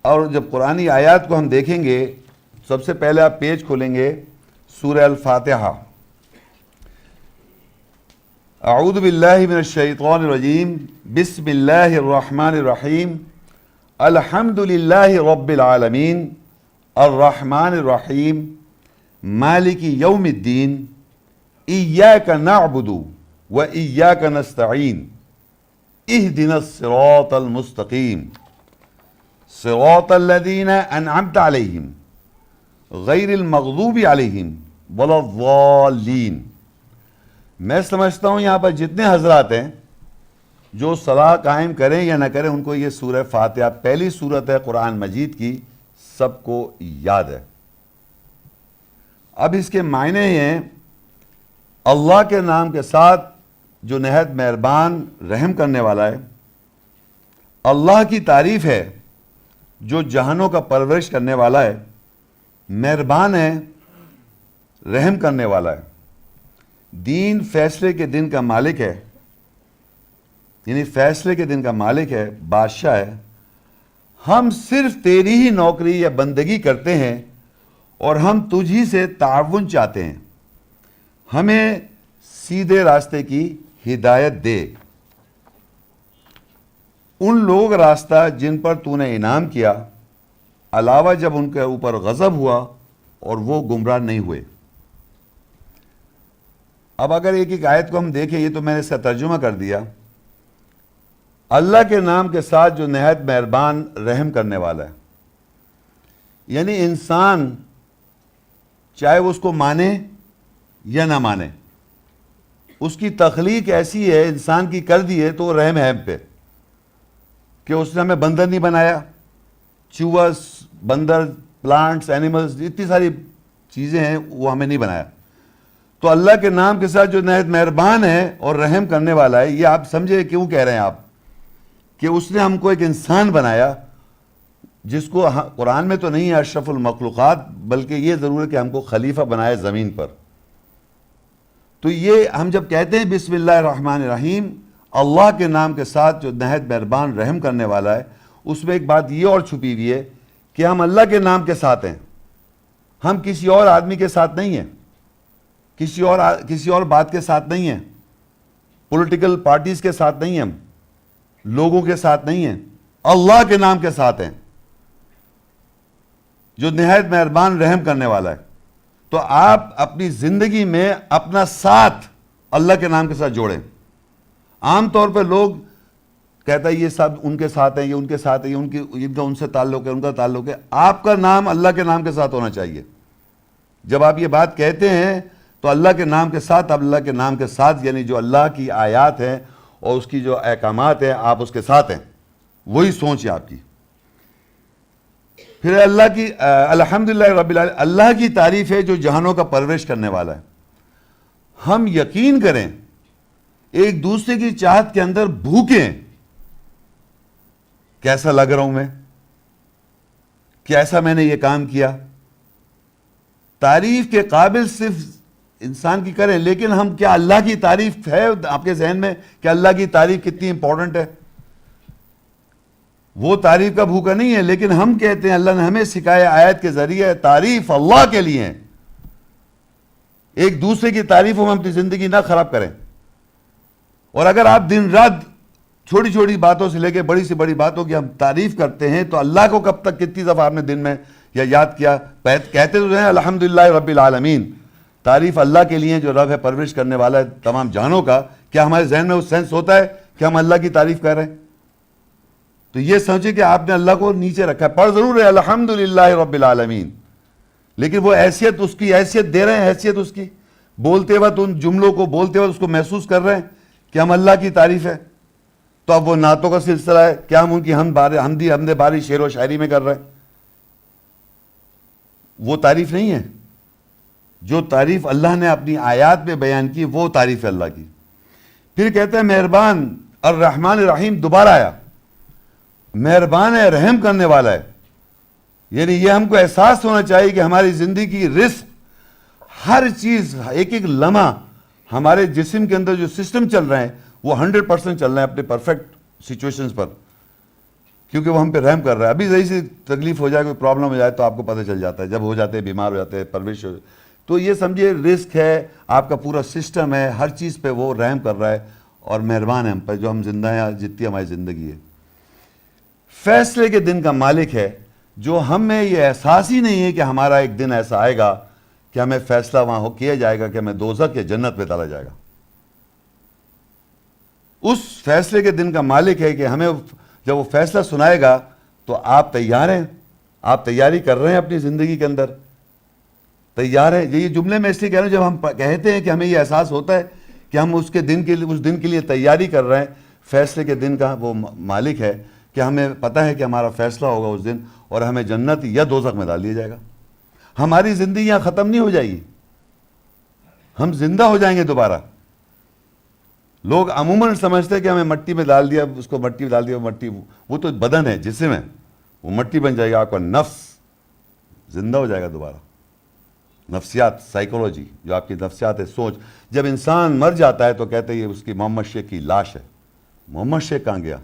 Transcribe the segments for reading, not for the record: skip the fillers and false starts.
اور جب قرآنی آیات کو ہم دیکھیں گے، سب سے پہلے آپ پیج کھولیں گے سورہ الفاتحہ. اعوذ باللہ من الشیطان الرجیم، بسم اللہ الرحمن الرحیم، الحمد للہ رب العالمین، الرحمن الرحیم، مالک یوم الدین، ایاک نعبد و ایاک نستعین، اہدنا الصراط المستقیم، صراط الذین انعمت علیہم غیر المغضوب علیہم ولا الضالین. میں سمجھتا ہوں یہاں پر جتنے حضرات ہیں جو صلاح قائم کریں یا نہ کریں، ان کو یہ سورہ فاتحہ، پہلی سورت ہے قرآن مجید کی، سب کو یاد ہے. اب اس کے معنی ہیں اللہ کے نام کے ساتھ جو نہایت مہربان رحم کرنے والا ہے. اللہ کی تعریف ہے جو جہانوں کا پرورش کرنے والا ہے، مہربان ہے، رحم کرنے والا ہے. دین فیصلے کے دن کا مالک ہے، یعنی فیصلے کے دن کا مالک ہے، بادشاہ ہے. ہم صرف تیری ہی نوکری یا بندگی کرتے ہیں اور ہم تجھ ہی سے تعاون چاہتے ہیں. ہمیں سیدھے راستے کی ہدایت دے، ان لوگ راستہ جن پر تو نے انعام کیا، علاوہ جب ان کے اوپر غضب ہوا اور وہ گمراہ نہیں ہوئے. اب اگر ایک ایک آیت کو ہم دیکھیں، یہ تو میں نے اس کا ترجمہ کر دیا. اللہ کے نام کے ساتھ جو نہایت مہربان رحم کرنے والا ہے، یعنی انسان چاہے وہ اس کو مانے یا نہ مانے، اس کی تخلیق ایسی ہے، انسان کی کر دی ہے تو وہ رحم ہے ہم پہ، کہ اس نے ہمیں بندر نہیں بنایا. چوہا، بندر، پلانٹس، اینیملز، اتنی ساری چیزیں ہیں، وہ ہمیں نہیں بنایا. تو اللہ کے نام کے ساتھ جو نہایت مہربان ہے اور رحم کرنے والا ہے، یہ آپ سمجھے کیوں کہہ رہے ہیں آپ کہ اس نے ہم کو ایک انسان بنایا، جس کو قرآن میں تو نہیں ہے اشرف المخلوقات، بلکہ یہ ضرور ہے کہ ہم کو خلیفہ بنائے زمین پر. تو یہ ہم جب کہتے ہیں بسم اللہ الرحمن الرحیم، اللہ کے نام کے ساتھ جو نہایت مہربان رحم کرنے والا ہے، اس میں ایک بات یہ اور چھپی ہوئی ہے کہ ہم اللہ کے نام کے ساتھ ہیں، ہم کسی اور آدمی کے ساتھ نہیں ہیں، کسی اور بات کے ساتھ نہیں ہیں، پولیٹیکل پارٹیز کے ساتھ نہیں ہیں، ہم لوگوں کے ساتھ نہیں ہیں، اللہ کے نام کے ساتھ ہیں جو نہایت مہربان رحم کرنے والا ہے. تو آپ اپنی زندگی میں اپنا ساتھ اللہ کے نام کے ساتھ جوڑیں. عام طور پہ لوگ کہتا ہے یہ سب ان کے ساتھ ہیں، یہ ان کے ساتھ ہے، ان کا ان سے تعلق ہے، ان کا تعلق ہے. آپ کا نام اللہ کے نام کے ساتھ ہونا چاہیے. جب آپ یہ بات کہتے ہیں تو اللہ کے نام کے ساتھ، اللہ کے نام کے ساتھ یعنی جو اللہ کی آیات ہیں اور اس کی جو احکامات ہیں، آپ اس کے ساتھ ہیں، وہی سوچ ہے آپ کی. پھر اللہ کی الحمدللہ رب العالمین، اللہ کی تعریف ہے جو جہانوں کا پرورش کرنے والا ہے. ہم یقین کریں، ایک دوسرے کی چاہت کے اندر بھوکیں، کیسا لگ رہا ہوں میں، کیسا میں نے یہ کام کیا. تعریف کے قابل صرف انسان کی کریں، لیکن ہم کیا اللہ کی تعریف ہے آپ کے ذہن میں کہ اللہ کی تعریف کتنی امپورٹنٹ ہے؟ وہ تعریف کا بھوکا نہیں ہے، لیکن ہم کہتے ہیں اللہ نے ہمیں سکھایا آیت کے ذریعے تعریف اللہ کے لیے ہے. ایک دوسرے کی تعریف ہم اپنی زندگی نہ خراب کریں. اور اگر آپ دن رات چھوٹی چھوٹی باتوں سے لے کے بڑی سے بڑی باتوں کی ہم تعریف کرتے ہیں، تو اللہ کو کب تک، کتنی دفعہ آپ نے دن میں یا یاد کیا، کہتے تو ہیں الحمدللہ رب العالمین، تعریف اللہ کے لیے جو رب ہے، پرورش کرنے والا ہے تمام جہانوں کا. کیا ہمارے ذہن میں وہ سینس ہوتا ہے کہ ہم اللہ کی تعریف کر رہے ہیں؟ تو یہ سمجھے کہ آپ نے اللہ کو نیچے رکھا ہے. پڑھ ضرور ہے الحمدللہ رب العالمین، لیکن وہ حیثیت، اس کی حیثیت دے رہے ہیں، حیثیت اس کی بولتے وقت، ان جملوں کو بولتے وقت اس کو محسوس کر رہے ہیں کہ ہم اللہ کی تعریف ہے. تو اب وہ نعتوں کا سلسلہ ہے، کیا ہم ان کی حمد باری شعر و شاعری میں کر رہے ہیں؟ وہ تعریف نہیں ہے. جو تعریف اللہ نے اپنی آیات میں بیان کی، وہ تعریف ہے اللہ کی. پھر کہتے ہیں مہربان، الرحمن الرحیم دوبارہ آیا. مہربان ہے، رحم کرنے والا ہے. یعنی یہ ہم کو احساس ہونا چاہیے کہ ہماری زندگی کی رزق، ہر چیز، ایک ایک لمحہ ہمارے جسم کے اندر جو سسٹم چل رہے ہیں وہ 100% چل رہے ہیں اپنے پرفیکٹ سچویشنز پر. کیونکہ وہ ہم پہ رحم کر رہا ہے. ابھی ذرا سی تکلیف ہو جائے, کوئی پرابلم ہو جائے تو آپ کو پتہ چل جاتا ہے, جب ہو جاتے ہیں بیمار ہو جاتے ہیں, پرورش ہو, تو یہ سمجھے رزق ہے, آپ کا پورا سسٹم ہے, ہر چیز پہ وہ رحم کر رہا ہے اور مہربان ہے ہم پر, جو ہم زندہ ہیں, جتنی ہماری زندگی ہے. فیصلے کے دن کا مالک ہے, جو ہمیں یہ احساس ہی نہیں ہے کہ ہمارا ایک دن ایسا آئے گا کہ ہمیں فیصلہ وہاں ہو کیا جائے گا کہ ہمیں دوزخ یا جنت میں ڈالا جائے گا. اس فیصلے کے دن کا مالک ہے کہ ہمیں جب وہ فیصلہ سنائے گا تو آپ تیار ہیں, آپ تیاری کر رہے ہیں اپنی زندگی کے اندر, تیار ہیں. یہ جملے میں اس لیے کہہ رہا ہوں, جب ہم کہتے ہیں کہ ہمیں یہ احساس ہوتا ہے کہ ہم اس دن کے لیے تیاری کر رہے ہیں, فیصلے کے دن کا وہ مالک ہے کہ ہمیں پتہ ہے کہ ہمارا فیصلہ ہوگا اس دن اور ہمیں جنت یا دوزخ میں ڈال دیا جائے گا. ہماری زندگی یہاں ختم نہیں ہو جائے گی, ہم زندہ ہو جائیں گے دوبارہ. لوگ عموماً سمجھتے ہیں کہ ہمیں مٹی میں ڈال دیا, اس کو مٹی میں ڈال دیا, مٹی وہ تو بدن ہے, جسم ہے, وہ مٹی بن جائے گا. آپ کا نفس زندہ ہو جائے گا دوبارہ. نفسیات, سائیکولوجی, جو آپ کی نفسیات ہے, سوچ. جب انسان مر جاتا ہے تو کہتے ہیں یہ اس کی محمد شیخ کی لاش ہے. محمد شیخ کہاں گیا؟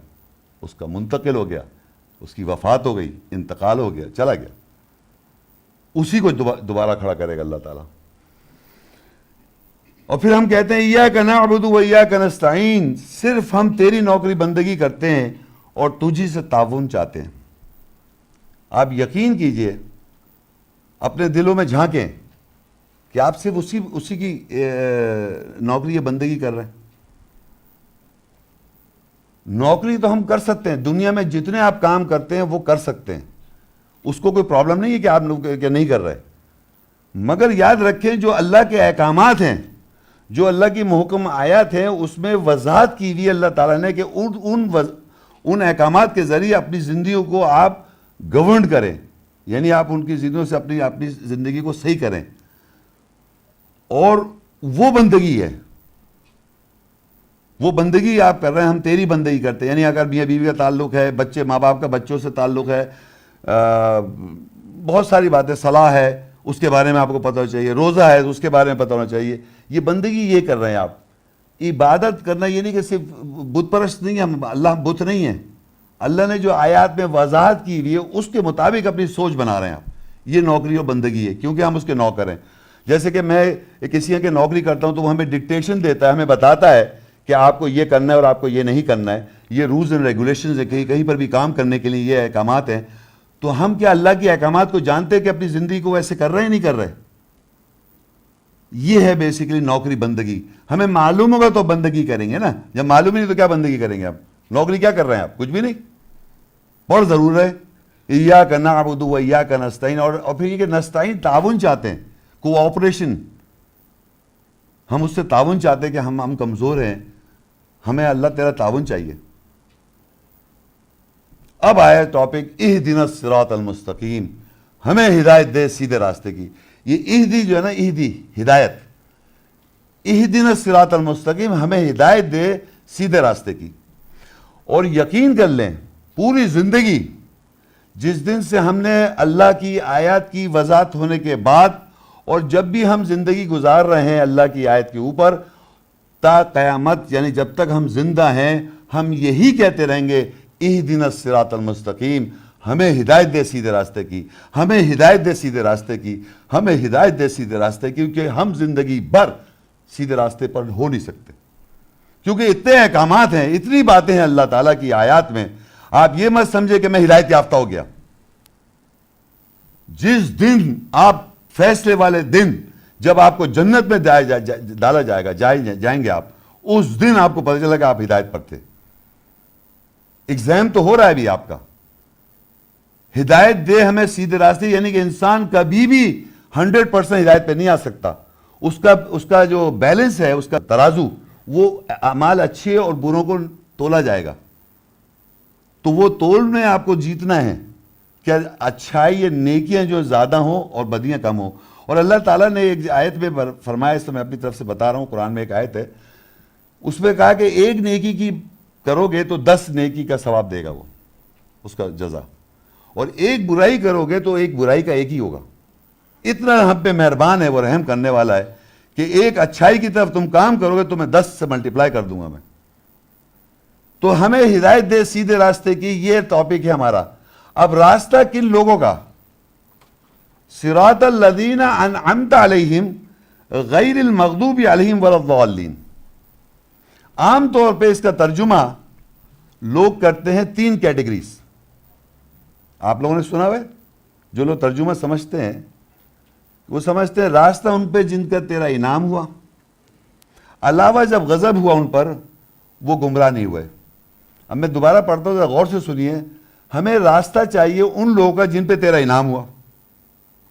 اس کا منتقل ہو گیا, اس کی وفات ہو گئی, انتقال ہو گیا, چلا گیا. اسی کو دوبارہ کھڑا کرے گا اللہ تعالیٰ. اور پھر ہم کہتے ہیں ایاک نعبد و ایاک نستعین, صرف ہم تیری نوکری بندگی کرتے ہیں اور تجھی سے تعاون چاہتے ہیں. آپ یقین کیجئے, اپنے دلوں میں جھانکیں کہ آپ صرف اسی کی نوکری بندگی کر رہے ہیں. نوکری تو ہم کر سکتے ہیں, دنیا میں جتنے آپ کام کرتے ہیں وہ کر سکتے ہیں, اس کو کوئی پرابلم نہیں ہے کہ آپ نہیں کر رہے. مگر یاد رکھیں جو اللہ کے احکامات ہیں, جو اللہ کی محکم آیات ہیں, اس میں وضاحت کی ہوئی اللہ تعالیٰ نے کہ ان احکامات کے ذریعے اپنی زندگیوں کو آپ گورن کریں, یعنی آپ ان کی زندگیوں سے اپنی زندگی کو صحیح کریں. اور وہ بندگی ہے, وہ بندگی آپ کر رہے ہیں, ہم تیری بندگی کرتے ہیں. یعنی اگر میاں بیوی کا تعلق ہے, بچے ماں باپ کا بچوں سے تعلق ہے, بہت ساری باتیں, صلاح ہے, اس کے بارے میں آپ کو پتہ ہونا چاہیے, روزہ ہے اس کے بارے میں پتہ ہونا چاہیے. یہ بندگی یہ کر رہے ہیں آپ. عبادت کرنا یہ نہیں کہ صرف بت پرست نہیں ہے, ہم اللہ بت نہیں ہے. اللہ نے جو آیات میں وضاحت کی ہوئی ہے اس کے مطابق اپنی سوچ بنا رہے ہیں آپ. یہ نوکری اور بندگی ہے, کیونکہ ہم اس کے نوکر ہیں. جیسے کہ میں کسی کے نوکری کرتا ہوں تو وہ ہمیں ڈکٹیشن دیتا ہے, ہمیں بتاتا ہے کہ آپ کو یہ کرنا ہے اور آپ کو یہ نہیں کرنا ہے. یہ رولز اینڈ ریگولیشنز ہے, کہیں پر بھی کام کرنے کے لیے یہ احکامات ہیں. تو ہم کیا اللہ کے احکامات کو جانتے کہ اپنی زندگی کو ویسے کر رہے ہیں نہیں کر رہے؟ یہ ہے بیسیکلی نوکری بندگی. ہمیں معلوم ہوگا تو بندگی کریں گے نا, جب معلوم ہی نہیں تو کیا بندگی کریں گے آپ؟ نوکری کیا کر رہے ہیں آپ؟ کچھ بھی نہیں. بہت ضرور ہے ایاک نعبد و ایاک نستعین. اور پھر یہ کہ نستعین تعاون چاہتے ہیں, کوآپریشن. ہم اس سے تعاون چاہتے ہیں کہ ہم کمزور ہیں, ہمیں اللہ تیرا تعاون چاہیے. اب آیا ٹاپک اہدنا الصراط المستقیم, ہمیں ہدایت دے سیدھے راستے کی. یہ اہدی جو ہے نا, اہدی ہدایت, اہدنا الصراط المستقیم, ہمیں ہدایت دے سیدھے راستے کی. اور یقین کر لیں پوری زندگی, جس دن سے ہم نے اللہ کی آیات کی وضاحت ہونے کے بعد اور جب بھی ہم زندگی گزار رہے ہیں اللہ کی آیت کے اوپر تا قیامت, یعنی جب تک ہم زندہ ہیں, ہم یہی کہتے رہیں گے اہدنا الصراط المستقیم, ہمیں ہدایت دے سیدھے راستے کی, ہمیں ہدایت دے سیدھے راستے کی, ہمیں ہدایت دے سیدھے راستے کی. کیونکہ ہم زندگی بھر سیدھے راستے پر ہو نہیں سکتے, کیونکہ اتنے احکامات ہیں, اتنی باتیں ہیں اللہ تعالیٰ کی آیات میں. آپ یہ مت سمجھے کہ میں ہدایت یافتہ ہو گیا. جس دن آپ فیصلے والے دن جب آپ کو جنت میں ڈالا جائے گا, جائیں گے آپ, اس دن آپ کو پتہ چلے گا آپ ہدایت پر تھے. ایگزام تو ہو رہا ہے ابھی آپ کا. ہدایت دے ہمیں سیدھے راستے, یعنی کہ انسان کبھی بھی 100% ہدایت پہ نہیں آ سکتا. اس کا جو بیلنس ہے, اس کا ترازو, وہ اعمال اچھے اور بروں کو تولا جائے گا. تو وہ تول میں آپ کو جیتنا ہے کہ اچھائی یا نیکیاں جو زیادہ ہوں اور بدیاں کم ہوں. اور اللہ تعالیٰ نے ایک آیت میں فرمایا, اس میں اپنی طرف سے بتا رہا ہوں, قرآن میں ایک آیت ہے, اس میں کہا کہ ایک نیکی کی کرو گے تو 10 نیکی کا ثواب دے گا وہ, اس کا جزا. اور ایک برائی کرو گے تو ایک برائی کا ایک ہی ہوگا. اتنا ہم پہ مہربان ہے, وہ رحم کرنے والا ہے کہ ایک اچھائی کی طرف تم کام کرو گے تو میں 10 سے ملٹیپلائی کر دوں گا میں. تو ہمیں ہدایت دے سیدھے راستے کی، یہ ٹاپک ہے ہمارا. اب راستہ کن لوگوں کا؟ صراط الذین انعمت علیہم غیر المغضوب علیہم ولا الضالین. عام طور پہ اس کا ترجمہ لوگ کرتے ہیں 3 کیٹیگریز. آپ لوگوں نے سنا ہے، جو لوگ ترجمہ سمجھتے ہیں وہ سمجھتے ہیں راستہ ان پہ جن کا تیرا انعام ہوا، علاوہ جب غضب ہوا ان پر وہ گمراہ نہیں ہوئے. اب میں دوبارہ پڑھتا ہوں، غور سے سنیے. ہمیں راستہ چاہیے ان لوگوں کا جن پہ تیرا انعام ہوا،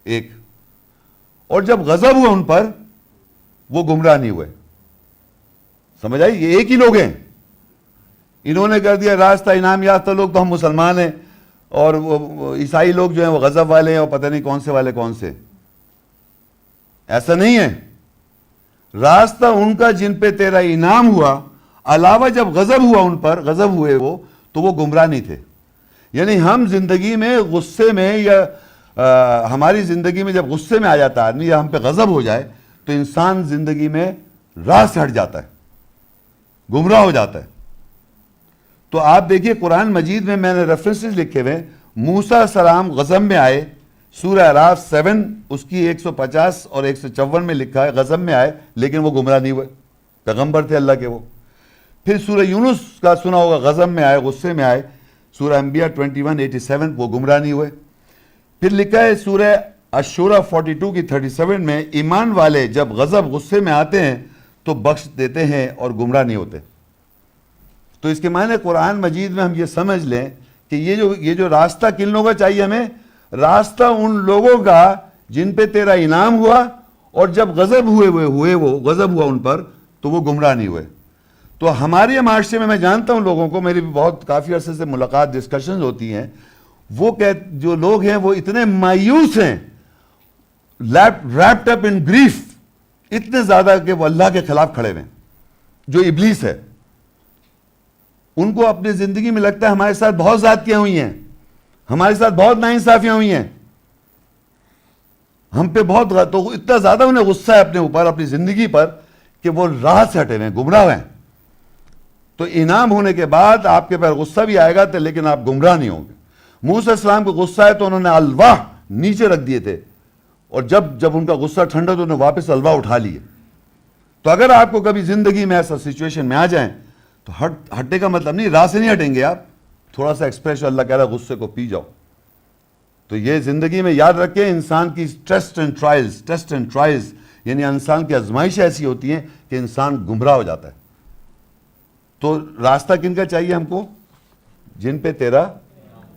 ایک، اور جب غضب ہوا ان پر وہ گمراہ نہیں ہوئے. سمجھ آئی؟ یہ ایک ہی لوگ ہیں. انہوں نے کر دیا راستہ انعام یافتہ لوگ تو ہم مسلمان ہیں، اور وہ عیسائی لوگ جو ہیں وہ غضب والے ہیں، اور پتہ نہیں کون سے والے کون سے. ایسا نہیں ہے. راستہ ان کا جن پہ تیرا انعام ہوا، علاوہ جب غضب ہوا ان پر، غضب ہوئے وہ، تو وہ گمراہ نہیں تھے. یعنی ہم زندگی میں غصے میں یا ہماری زندگی میں جب غصے میں آ جاتا ہے آدمی یا ہم پہ غضب ہو جائے تو انسان زندگی میں راہ سے ہٹ جاتا ہے، گمراہ ہو جاتا ہے. تو آپ دیکھیے قرآن مجید میں نے ریفرنسز لکھے ہوئے. موسیٰ السلام غضب میں آئے، سورہ اعراف 7 اس کی 150 اور 154 میں لکھا ہے غضب میں آئے لیکن وہ گمراہ نہیں ہوئے، پیغمبر تھے اللہ کے وہ. پھر سورہ یونس کا سنا ہوگا، غضب میں آئے، غصے میں آئے، سورہ انبیاء 21:87 وہ گمراہ نہیں ہوئے. پھر لکھا ہے سورہ الشورى 42 کی 37 میں ایمان والے جب غضب غصے میں آتے ہیں تو بخش دیتے ہیں اور گمراہ نہیں ہوتے. تو اس کے معنی قرآن مجید میں ہم یہ سمجھ لیں کہ یہ جو راستہ کن لوگوں کا چاہیے ہمیں، راستہ ان لوگوں کا جن پہ تیرا انعام ہوا، اور جب غضب ہوئے وہ غضب ہوا ان پر تو وہ گمراہ نہیں ہوئے. تو ہمارے معاشرے میں جانتا ہوں لوگوں کو، میری بہت کافی عرصے سے ملاقات ڈسکشنز ہوتی ہیں، وہ جو لوگ ہیں وہ اتنے مایوس ہیں، ریپڈ اپ ان گریف، اتنے زیادہ کہ وہ اللہ کے خلاف کھڑے ہوئے ہیں، جو ابلیس ہے. ان کو اپنی زندگی میں لگتا ہے ہمارے ساتھ بہت زیادتیاں ہوئی ہیں، ہمارے ساتھ بہت ناانصافیاں ہوئی ہیں، ہم پہ بہت، تو اتنا زیادہ انہیں غصہ ہے اپنے اوپر، اپنی زندگی پر، کہ وہ راہ سے ہٹے ہوئے ہیں، گمراہ ہیں. تو انعام ہونے کے بعد آپ کے پاس غصہ بھی آئے گا لیکن آپ گمراہ نہیں ہوں گے. موسیٰ السلام کو غصہ ہے تو انہوں نے الواح نیچے رکھ دیے تھے، اور جب ان کا غصہ ٹھنڈا تو انہوں نے واپس الواح اٹھا لیے. تو اگر آپ کو کبھی زندگی میں ایسا سچویشن میں آ جائیں تو ہٹنے کا مطلب نہیں راہ سے نہیں ہٹیں گے آپ، تھوڑا سا ایکسپریس، اللہ کہہ رہا ہے غصے کو پی جاؤ. تو یہ زندگی میں یاد رکھیں، انسان کی ٹیسٹ اینڈ ٹرائلز یعنی انسان کی آزمائش ایسی ہوتی ہیں کہ انسان گمراہ ہو جاتا ہے. تو راستہ کن کا چاہیے ہم کو؟ جن پہ تیرا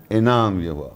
انعام یہ ہوا.